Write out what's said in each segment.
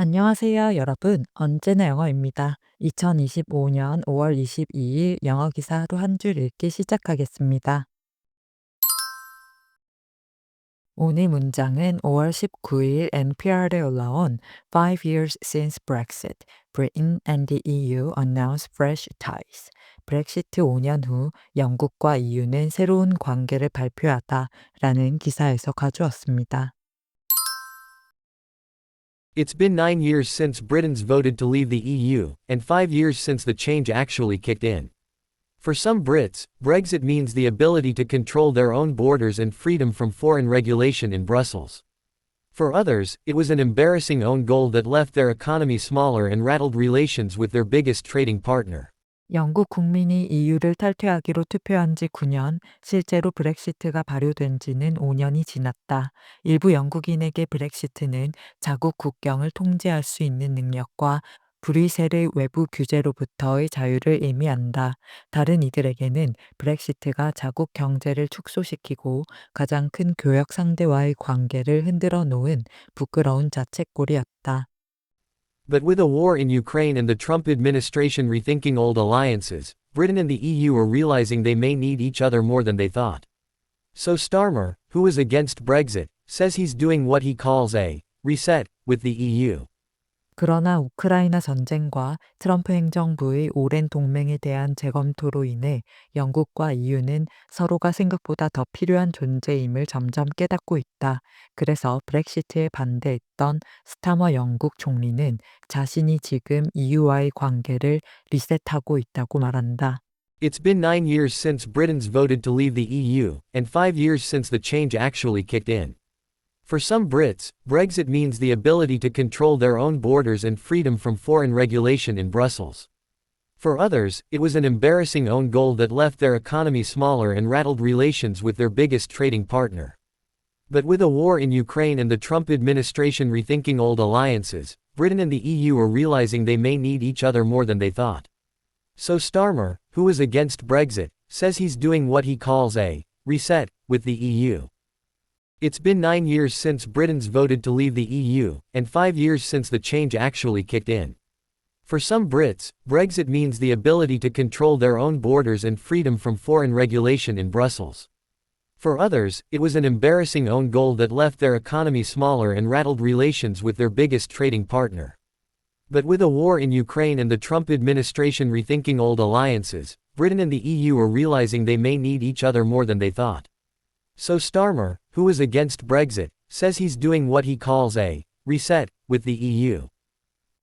안녕하세요, 여러분. 언제나 영어입니다. 2025년 5월 22일 영어 기사 하루 한 줄 읽기 시작하겠습니다. 오늘 문장은 5월 19일 NPR에 올라온 5 years since Brexit, Britain and the EU announce fresh ties. 브렉시트 5년 후 영국과 EU는 새로운 관계를 발표하다라는 기사에서 가져왔습니다. It's been 9 years since Britain's voted to leave the EU, and 5 years since the change actually kicked in. For some Brits, Brexit means the ability to control their own borders and freedom from foreign regulation in Brussels. For others, it was an embarrassing own goal that left their economy smaller and rattled relations with their biggest trading partner. 영국 국민이 EU를 탈퇴하기로 투표한 지 9년, 실제로 브렉시트가 발효된 지는 5년이 지났다. 일부 영국인에게 브렉시트는 자국 국경을 통제할 수 있는 능력과 브뤼셀의 외부 규제로부터의 자유를 의미한다. 다른 이들에게는 브렉시트가 자국 경제를 축소시키고 가장 큰 교역 상대와의 관계를 흔들어 놓은 부끄러운 자책골이었다. But with a war in Ukraine and the Trump administration rethinking old alliances, Britain and the EU are realizing they may need each other more than they thought. So Starmer, who is against Brexit, says he's doing what he calls a reset with the EU. 그러나 우크라이나 전쟁과 트럼프 행정부의 오랜 동맹에 대한 재검토로 인해 영국과 EU는 서로가 생각보다 더 필요한 존재임을 점점 깨닫고 있다. 그래서 브렉시트에 반대했던 스타머 영국 총리는 자신이 지금 EU와의 관계를 리셋하고 있다고 말한다. It's been 9 years since Britain's voted to leave the EU, and 5 years since the change actually kicked in. For some Brits, Brexit means the ability to control their own borders and freedom from foreign regulation in Brussels. For others, it was an embarrassing own goal that left their economy smaller and rattled relations with their biggest trading partner. But with a war in Ukraine and the Trump administration rethinking old alliances, Britain and the EU are realizing they may need each other more than they thought. So Starmer, who is against Brexit, says he's doing what he calls a reset with the EU. It's been 9 years since Britain's voted to leave the EU, and 5 years since the change actually kicked in. For some Brits, Brexit means the ability to control their own borders and freedom from foreign regulation in Brussels. For others, it was an embarrassing own goal that left their economy smaller and rattled relations with their biggest trading partner. But with a war in Ukraine and the Trump administration rethinking old alliances, Britain and the EU are realizing they may need each other more than they thought. So Starmer, who is against Brexit, says he's doing what he calls a reset with the EU.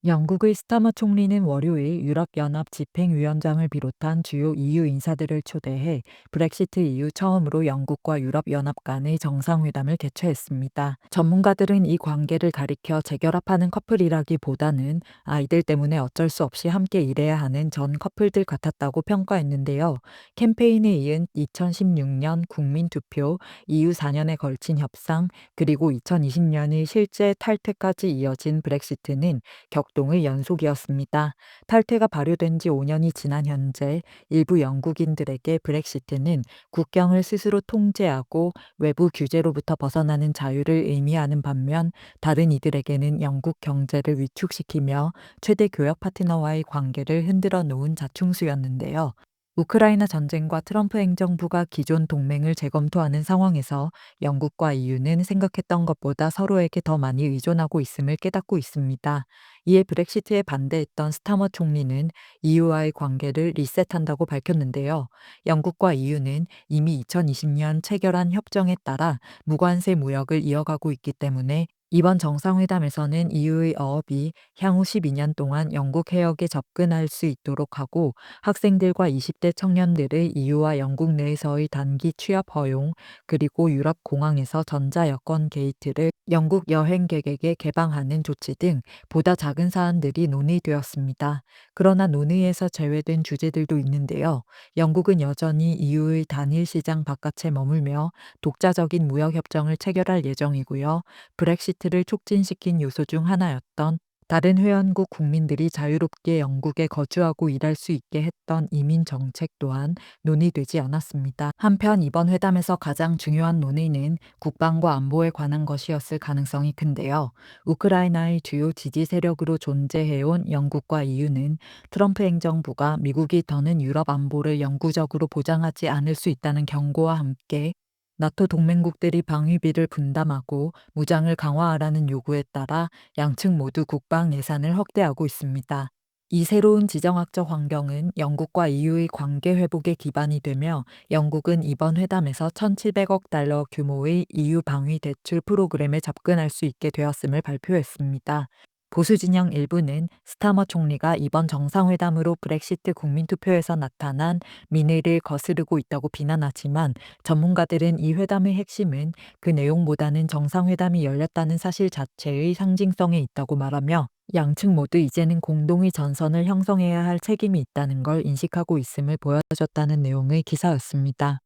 영국의 스타머 총리는 월요일 유럽연합 집행위원장을 비롯한 주요 EU 인사들을 초대해 브렉시트 이후 처음으로 영국과 유럽연합 간의 정상회담을 개최했습니다. 전문가들은 이 관계를 가리켜 재결합하는 커플이라기보다는 아이들 때문에 어쩔 수 없이 함께 일해야 하는 전 커플들 같았다고 평가했는데요. 캠페인에 이은 2016년 국민투표, EU 4년에 걸친 협상, 그리고 2020년의 실제 탈퇴까지 이어진 브렉시트는 격동의 연속이었습니다. 탈퇴가 발효된 지 5년이 지난 현재 일부 영국인들에게 브렉시트는 국경을 스스로 통제하고 외부 규제로부터 벗어나는 자유를 의미하는 반면 다른 이들에게는 영국 경제를 위축시키며 최대 교역 파트너와의 관계를 흔들어 놓은 자충수였는데요. 우크라이나 전쟁과 트럼프 행정부가 기존 동맹을 재검토하는 상황에서 영국과 EU는 생각했던 것보다 서로에게 더 많이 의존하고 있음을 깨닫고 있습니다. 이에 브렉시트에 반대했던 스타머 총리는 EU와의 관계를 리셋한다고 밝혔는데요. 영국과 EU는 이미 2020년 체결한 협정에 따라 무관세 무역을 이어가고 있기 때문에 이번 정상회담에서는 EU의 어업이 향후 12년 동안 영국 해역에 접근할 수 있도록 하고 학생들과 20대 청년들의 EU와 영국 내에서의 단기 취업 허용, 그리고 유럽 공항에서 전자여권 게이트를 영국 여행객에게 개방하는 조치 등 보다 작은 사안들이 논의되었습니다. 그러나 논의에서 제외된 주제들도 있는데요. 영국은 여전히 EU의 단일 시장 바깥에 머물며 독자적인 무역협정을 체결할 예정이고요. 브렉시트를 촉진시킨 요소 중 하나였던 다른 회원국 국민들이 자유롭게 영국에 거주하고 일할 수 있게 했던 이민 정책 또한 논의되지 않았습니다. 한편 이번 회담에서 가장 중요한 논의는 국방과 안보에 관한 것이었을 가능성이 큰데요. 우크라이나의 주요 지지 세력으로 존재해온 영국과 EU는 트럼프 행정부가 미국이 더는 유럽 안보를 영구적으로 보장하지 않을 수 있다는 경고와 함께 나토 동맹국들이 방위비를 분담하고 무장을 강화하라는 요구에 따라 양측 모두 국방 예산을 확대하고 있습니다. 이 새로운 지정학적 환경은 영국과 EU의 관계 회복에 기반이 되며 영국은 이번 회담에서 1,700억 달러 규모의 EU 방위 대출 프로그램에 접근할 수 있게 되었음을 발표했습니다. 보수 진영 일부는 스타머 총리가 이번 정상회담으로 브렉시트 국민투표에서 나타난 민의를 거스르고 있다고 비난하지만 전문가들은 이 회담의 핵심은 그 내용보다는 정상회담이 열렸다는 사실 자체의 상징성에 있다고 말하며 양측 모두 이제는 공동의 전선을 형성해야 할 책임이 있다는 걸 인식하고 있음을 보여줬다는 내용의 기사였습니다.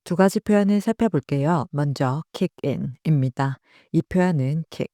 두 가지 표현을 살펴볼게요. 먼저 kick in입니다. 이 표현은 kick,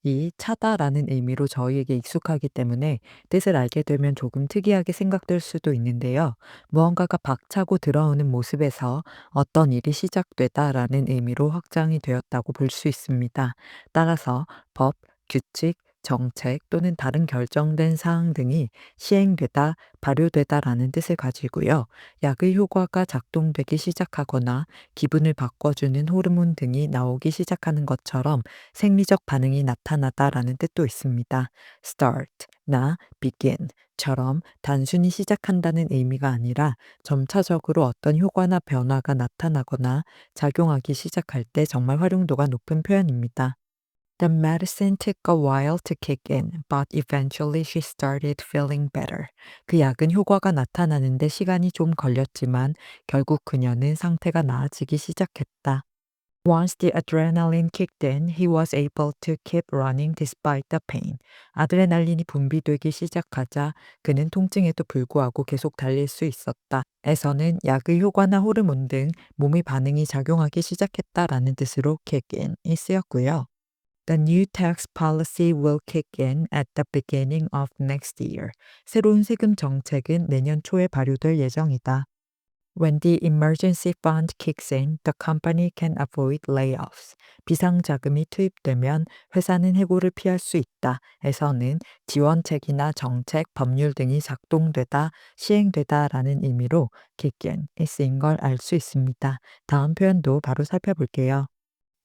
이 차다라는 의미로 저희에게 익숙하기 때문에 뜻을 알게 되면 조금 특이하게 생각될 수도 있는데요. 무언가가 박차고 들어오는 모습에서 어떤 일이 시작되다라는 의미로 확장이 되었다고 볼 수 있습니다. 따라서 법, 규칙, 정책 또는 다른 결정된 사항 등이 시행되다, 발효되다라는 뜻을 가지고요. 약의 효과가 작동되기 시작하거나 기분을 바꿔주는 호르몬 등이 나오기 시작하는 것처럼 생리적 반응이 나타나다라는 뜻도 있습니다. start, 나, begin처럼 단순히 시작한다는 의미가 아니라 점차적으로 어떤 효과나 변화가 나타나거나 작용하기 시작할 때 정말 활용도가 높은 표현입니다. The medicine took a while to kick in, but eventually she started feeling better. 그 약은 효과가 나타나는데 시간이 좀 걸렸지만 결국 그녀는 상태가 나아지기 시작했다. Once the adrenaline kicked in, he was able to keep running despite the pain. 아드레날린이 분비되기 시작하자 그는 통증에도 불구하고 계속 달릴 수 있었다. 에서는 약의 효과나 호르몬 등 몸의 반응이 작용하기 시작했다라는 뜻으로 kick in이 쓰였고요. The new tax policy will kick in at the beginning of next year. 새로운 세금 정책은 내년 초에 발효될 예정이다. When the emergency fund kicks in, the company can avoid layoffs. 비상자금이 투입되면 회사는 해고를 피할 수 있다. 에서는 지원책이나 정책, 법률 등이 작동되다, 시행되다라는 의미로 kick in이 쓰인 걸 알 수 있습니다. 다음 표현도 바로 살펴볼게요.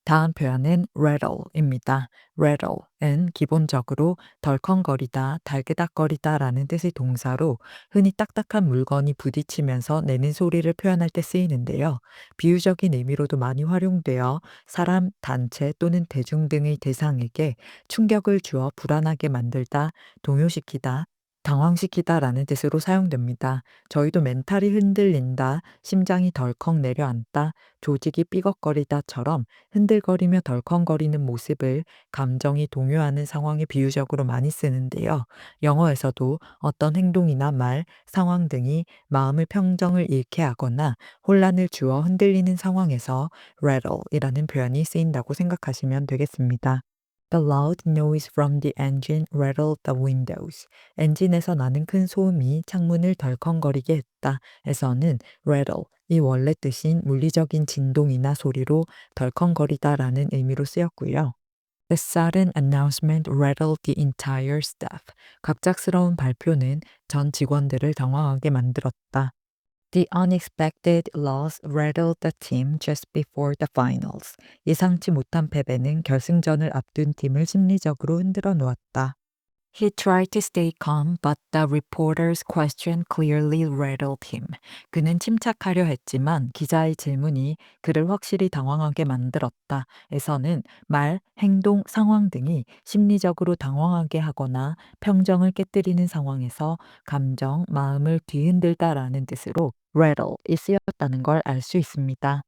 다음 표현은 rattle입니다. rattle은 기본적으로 덜컹거리다, 달그닥거리다라는 뜻의 동사로 흔히 딱딱한 물건이 부딪히면서 내는 소리를 표현할 때 쓰이는데요. 비유적인 의미로도 많이 활용되어 사람, 단체 또는 대중 등의 대상에게 충격을 주어 불안하게 만들다, 동요시키다, 당황시키다라는 뜻으로 사용됩니다. 저희도 멘탈이 흔들린다, 심장이 덜컥 내려앉다, 조직이 삐걱거리다처럼 흔들거리며 덜컹거리는 모습을 감정이 동요하는 상황에 비유적으로 많이 쓰는데요. 영어에서도 어떤 행동이나 말, 상황 등이 마음의 평정을 잃게 하거나 혼란을 주어 흔들리는 상황에서 rattle이라는 표현이 쓰인다고 생각하시면 되겠습니다. The loud noise from the engine rattled the windows. 엔진에서 나는 큰 소음이 창문을 덜컹거리게 했다. 에서는 rattle, 이 원래 뜻인 물리적인 진동이나 소리로 덜컹거리다라는 의미로 쓰였고요. The sudden announcement rattled the entire staff. 갑작스러운 발표는 전 직원들을 당황하게 만들었다. The unexpected loss rattled the team just before the finals. 예상치 못한 패배는 결승전을 앞둔 팀을 심리적으로 흔들어 놓았다. He tried to stay calm, but the reporter's question clearly rattled him. 그는 침착하려 했지만 기자의 질문이 그를 확실히 당황하게 만들었다. 에서는 말, 행동, 상황 등이 심리적으로 당황하게 하거나 평정을 깨뜨리는 상황에서 감정, 마음을 뒤흔들다라는 뜻으로 rattle이 쓰였다는 걸 알 수 있습니다.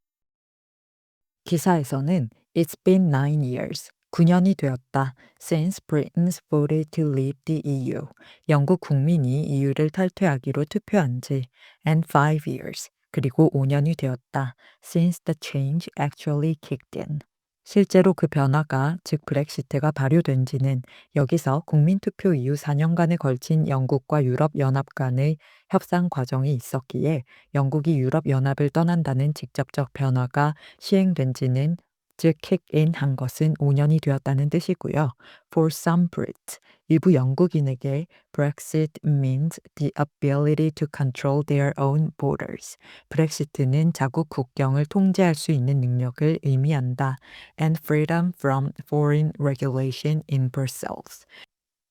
기사에서는 It's been 9 years. 9년이 되었다. Since Britain's voted to leave the EU. 영국 국민이 EU를 탈퇴하기로 투표한 지. And 5 years. 그리고 5년이 되었다. Since the change actually kicked in. 실제로 그 변화가, 즉 브렉시트가 발효된 지는 여기서 국민투표 이후 4년간에 걸친 영국과 유럽연합 간의 협상 과정이 있었기에 영국이 유럽연합을 떠난다는 직접적 변화가 시행된 지는, 즉 kick-in 한 것은 5년이 되었다는 뜻이고요. For some Brits, 일부 영국인에게 Brexit means the ability to control their own borders. 브렉시트는 자국 국경을 통제할 수 있는 능력을 의미한다. And freedom from foreign regulation in Brussels.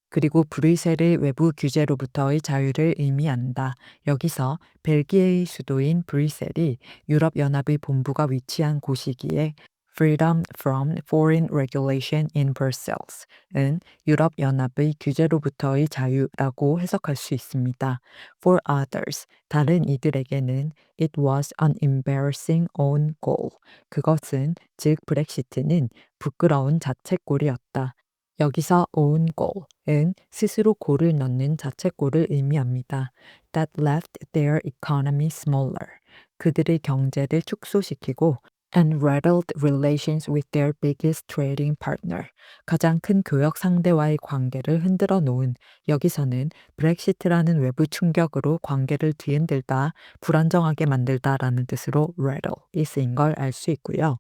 그리고 브뤼셀의 외부 규제로부터의 자유를 의미한다. 여기서 벨기에의 수도인 브뤼셀이 유럽연합의 본부가 위치한 곳이기에 Freedom from foreign regulation in Brussels,은 유럽연합의 규제로부터의 자유라고 해석할 수 있습니다. For others, 다른 이들에게는 it was an embarrassing own goal. 그것은, 즉 브렉시트는 부끄러운 자책골이었다. 여기서 own goal은 스스로 골을 넣는 자책골을 의미합니다. That left their economy smaller. 그들의 경제를 축소시키고 and rattled relations with their biggest trading partner. 가장 큰 교역 상대와의 관계를 흔들어 놓은, 여기서는 브렉시트라는 외부 충격으로 관계를 뒤흔들다, 불안정하게 만들다라는 뜻으로 rattle이 쓰인 걸 알 수 있고요.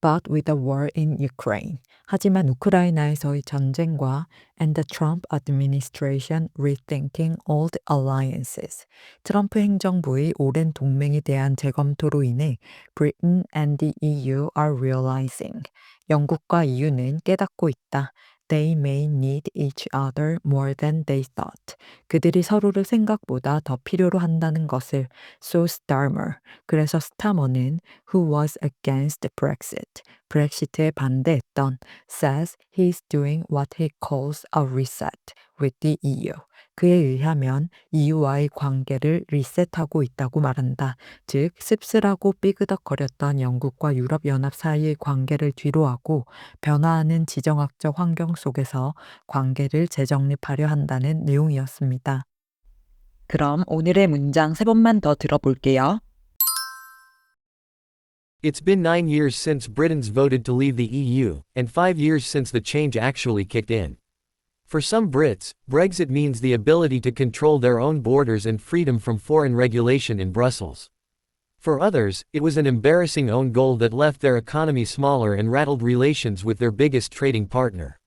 But with the war in Ukraine. 하지만 우크라이나에서의 전쟁과 and the Trump administration rethinking old alliances. 트럼프 행정부의 오랜 동맹에 대한 재검토로 인해 Britain and the EU are realizing. 영국과 EU는 깨닫고 있다. They may need each other more than they thought. 그들이 서로를 생각보다 더 필요로 한다는 것을. So Starmer. 그래서 스타머는 who was against Brexit, 브렉시트에 반대했던, says he's doing what he calls a reset with the EU. 그에 의하면 EU와의 관계를 리셋하고 있다고 말한다. 즉, 씁쓸하고 삐그덕거렸던 영국과 유럽연합 사이의 관계를 뒤로하고 변화하는 지정학적 환경 속에서 관계를 재정립하려 한다는 내용이었습니다. 그럼 오늘의 문장 3번만 더 들어볼게요. It's been 9 years since Britain's voted to leave the EU, and 5 years since the change actually kicked in. For some Brits, Brexit means the ability to control their own borders and freedom from foreign regulation in Brussels. For others, it was an embarrassing own goal that left their economy smaller and rattled relations with their biggest trading partner.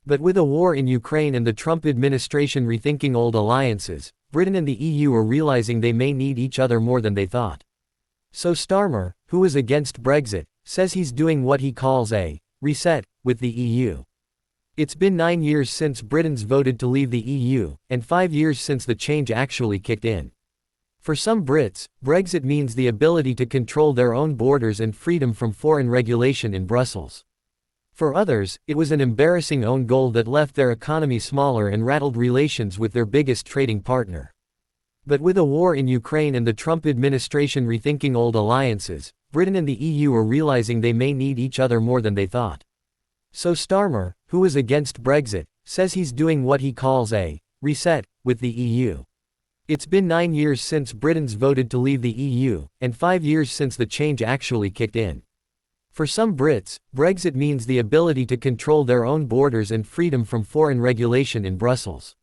But with a war in Ukraine and the Trump administration rethinking old alliances, Britain and the EU are realizing they may need each other more than they thought. So Starmer, who is against Brexit, says he's doing what he calls a reset with the EU. It's been 9 years since Britain's voted to leave the EU, and 5 years since the change actually kicked in. For some Brits, Brexit means the ability to control their own borders and freedom from foreign regulation in Brussels. For others, it was an embarrassing own goal that left their economy smaller and rattled relations with their biggest trading partner. But with a war in Ukraine and the Trump administration rethinking old alliances, Britain and the EU are realizing they may need each other more than they thought. So Starmer, who is against Brexit, says he's doing what he calls a reset with the EU. It's been 9 years since Britain's voted to leave the EU, and 5 years since the change actually kicked in. For some Brits, Brexit means the ability to control their own borders and freedom from foreign regulation in Brussels.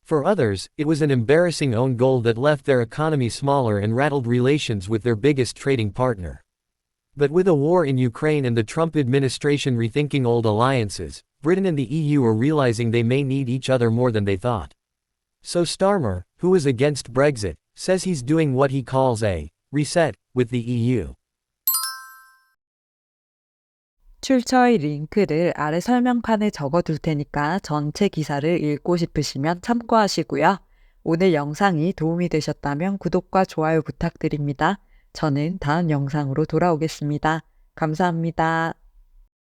For others, it was an embarrassing own goal that left their economy smaller and rattled relations with their biggest trading partner. But with a war in Ukraine and the Trump administration rethinking old alliances, Britain and the EU are realizing they may need each other more than they thought. So Starmer, who is against Brexit, says he's doing what he calls a reset with the EU. 출처의 링크를 아래 설명칸에 적어둘 테니까 전체 기사를 읽고 싶으시면 참고하시고요. 오늘 영상이 도움이 되셨다면 구독과 좋아요 부탁드립니다. 저는 다음 영상으로 돌아오겠습니다. 감사합니다.